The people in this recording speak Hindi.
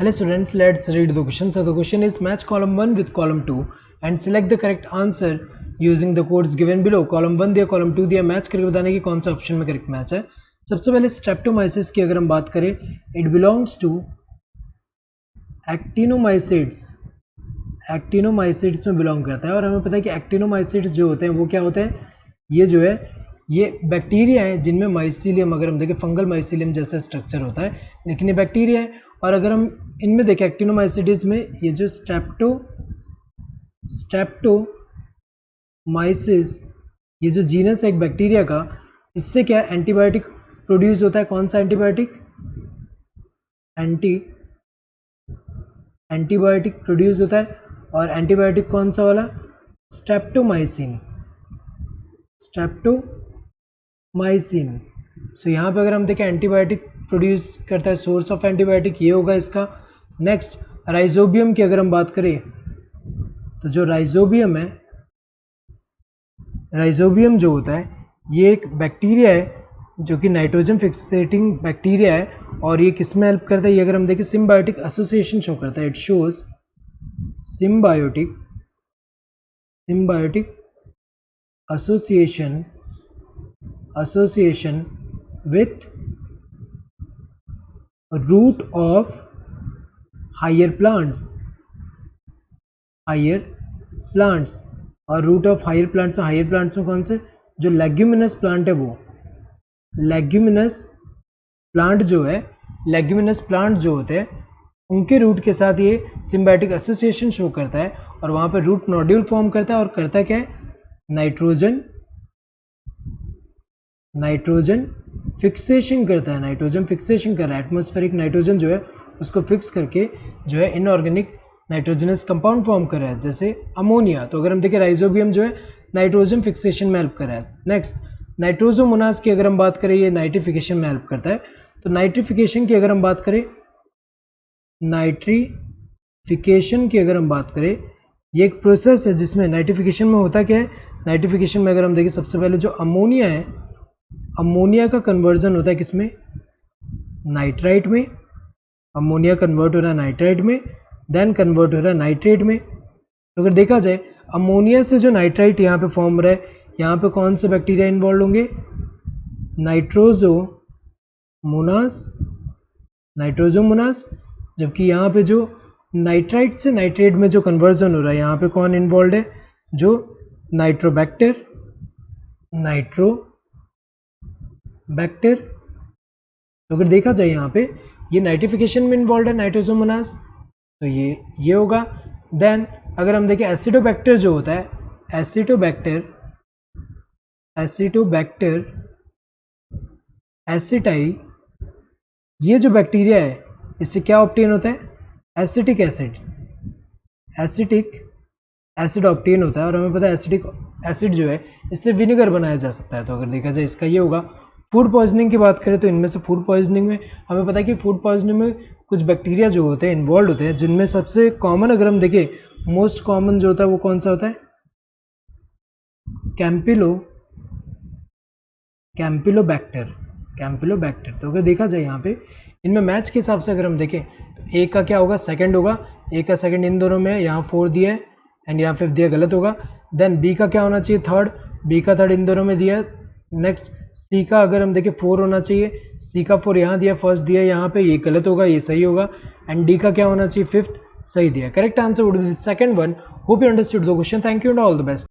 Hello students, let's read the question. So the question is match column 1 with column 2 and select the correct answer using the codes given below. Column 1 दिया, column 2 दिया, मैच करके बताने की कौन सा ऑप्शन में करेक्ट मैच है. सबसे पहले स्ट्रेप्टोमाइसिस की अगर हम बात करें, इट बिलोंग्स टू एक्टिनोमाइसिड्स. एक्टिनोमाइसिड्स में बिलोंग करता है और हमें पता है कि एक्टिनोमाइसिड्स जो होते हैं वो क्या होते हैं, ये जो है ये बैक्टीरिया है जिनमें माइसीलियम, अगर हम देखें फंगल माइसीलियम जैसा स्ट्रक्चर होता है, लेकिन ये बैक्टीरिया है. और अगर हम इनमें देखें एक्टिनोमाइसिड्स में, ये जो स्ट्रेप्टोमाइसिस, ये जो जीनस है एक बैक्टीरिया का, इससे क्या एंटीबायोटिक प्रोड्यूस होता है. कौन सा एंटीबायोटिक? एंटीबायोटिक प्रोड्यूस होता है. और एंटीबायोटिक कौन सा वाला? स्ट्रेप्टोमाइसिन. सो यहाँ पे अगर हम देखें एंटीबायोटिक प्रोड्यूस करता है, सोर्स ऑफ एंटीबायोटिक ये होगा इसका. नेक्स्ट राइजोबियम की अगर हम बात करें, तो जो राइजोबियम है, राइजोबियम जो होता है ये एक बैक्टीरिया है जो कि नाइट्रोजन फिक्सेटिंग बैक्टीरिया है. और ये किस में हेल्प करता है? ये अगर हम देखें सिम्बायोटिक एसोसिएशन शो करता है. It shows symbiotic association with root of higher plants. और रूट ऑफ हायर प्लांट्स में कौन से? जो लेग्यूमिनस प्लांट है, वो लेग्यूमिनस प्लांट जो होते हैं उनके रूट के साथ ये सिम्बायोटिक एसोसिएशन शो करता है और वहाँ पे रूट नोड्यूल फॉर्म करता है. और करता क्या है? नाइट्रोजन फिक्सेशन करता है. नाइट्रोजन फिक्सेशन कर रहा है. एटमॉस्फेरिक नाइट्रोजन जो है उसको फिक्स करके जो है इनऑर्गेनिक नाइट्रोजनस कंपाउंड फॉर्म कर रहा है, जैसे अमोनिया. तो अगर हम देखें राइजोबियम जो है नाइट्रोजन फिक्सेशन में हेल्प कर रहा है. नेक्स्ट नाइट्रोजोमोनास की अगर हम बात करें, ये नाइट्रिफिकेशन में हेल्प करता है. तो नाइट्रिफिकेशन की अगर हम बात करें, ये एक प्रोसेस है जिसमें नाइट्रिफिकेशन में होता क्या है. नाइट्रिफिकेशन में अगर हम देखें, सबसे पहले जो अमोनिया है, अमोनिया का कन्वर्जन होता है किसमें? नाइट्राइट में. अमोनिया कन्वर्ट हो रहा है नाइट्राइट में, देन कन्वर्ट हो रहा है नाइट्रेट में. तो अगर देखा जाए अमोनिया से जो नाइट्राइट यहाँ पे फॉर्म हो रहा है, यहाँ पे कौन से बैक्टीरिया इन्वॉल्व होंगे? नाइट्रोजोमोनास. जबकि यहाँ पे जो नाइट्राइट से नाइट्रेट में जो कन्वर्जन हो रहा है, यहाँ पे कौन इन्वॉल्व है? जो नाइट्रोबैक्टर. तो अगर देखा जाए यहाँ पे ये नाइट्रिफिकेशन में इन्वॉल्व है नाइट्रोजोमोनास, तो ये होगा. देन अगर हम देखें एसिडोबैक्टर जो होता है, एसिटोबैक्टर एसिटाई, ये जो बैक्टीरिया है इससे क्या ऑब्टेन होता है? एसिटिक एसिड ऑब्टेन होता है. और हमें पता है एसिटिक एसिड जो है इससे विनेगर बनाया जा सकता है. तो अगर देखा जाए इसका ये होगा. फूड पॉइजनिंग की बात करें तो इनमें से फूड पॉइजनिंग में हमें पता है कि फूड पॉइजनिंग में कुछ बैक्टीरिया जो होते हैं इन्वॉल्व होते हैं, जिनमें सबसे कॉमन अगर हम देखें, मोस्ट कॉमन जो होता है वो कौन सा होता है? कैम्पिलोबैक्टर. तो अगर देखा जाए यहाँ पे इनमें मैच के हिसाब से अगर हम देखें तो ए का क्या होगा? सेकंड होगा. ए का सेकंड इन दोनों में, यहाँ 4 दिया है एंड यहाँ 5 दिया, गलत होगा. देन बी का क्या होना चाहिए? थर्ड. बी का थर्ड इन दोनों में दिया है. नेक्स्ट सी का अगर हम देखें 4 होना चाहिए. सी का 4 यहाँ दिया, फर्स्ट दिया यहाँ पे, ये गलत होगा, ये सही होगा. एंड डी का क्या होना चाहिए? 5th सही दिया. Correct answer would be second one. Hope you understood the question. Thank you and all the best.